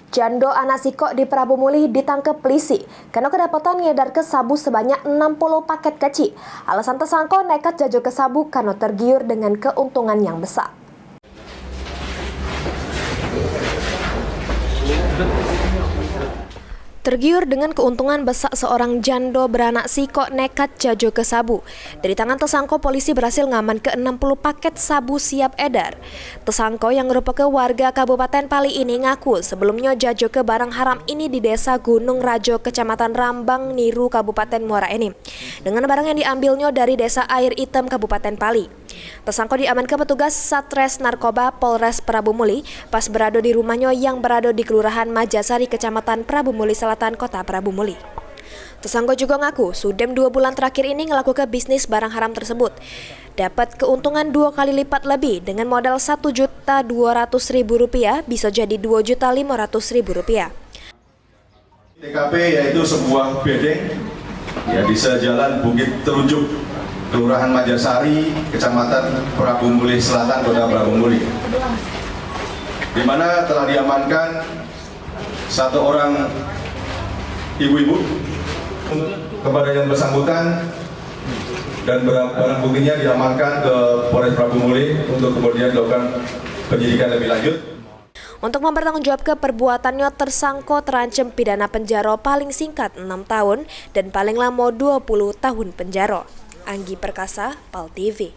Jando anak Siko di Prabu Muli ditangkap polisi karena kedapatan ngedar ke sabu sebanyak 60 paket kecil. Alasan tersangka nekat jajo ke sabu karena tergiur dengan keuntungan yang besar. Tergiur dengan keuntungan besar, seorang jando beranak Siko nekat jajo ke sabu. Dari tangan tersangka, polisi berhasil ngaman ke 60 paket sabu siap edar. Tersangka yang merupakan warga Kabupaten Pali ini ngaku sebelumnya jajo ke barang haram ini di Desa Gunung Rajo, Kecamatan Rambang Niru, Kabupaten Muara Enim. Dengan barang yang diambilnya dari Desa Air Hitam, Kabupaten Pali. Tersangka diamankan petugas Satres Narkoba Polres Prabu Muli pas berada di rumahnya yang berada di Kelurahan Majasari, Kecamatan Prabu Muli Selatan, Kota Prabu Muli. Tersangka juga ngaku sudem 2 bulan terakhir ini melakukan bisnis barang haram tersebut. Dapat keuntungan 2 kali lipat lebih dengan modal Rp1.200.000 bisa jadi Rp2.500.000. TKP yaitu sebuah bedeng ya di sejalan Bukit Telunjuk, Kelurahan Majasari, Kecamatan Prabu Muli Selatan, Kota Prabu Muli, di mana telah diamankan 1 orang ibu-ibu kepada yang bersangkutan dan barang buktinya diamankan ke Polres Prabu Muli untuk kemudian dilakukan penyidikan lebih lanjut. Untuk mempertanggungjawabkan perbuatannya, tersangka terancam pidana penjara paling singkat 6 tahun dan paling lama 20 tahun penjara. Anggi Perkasa, PAL TV.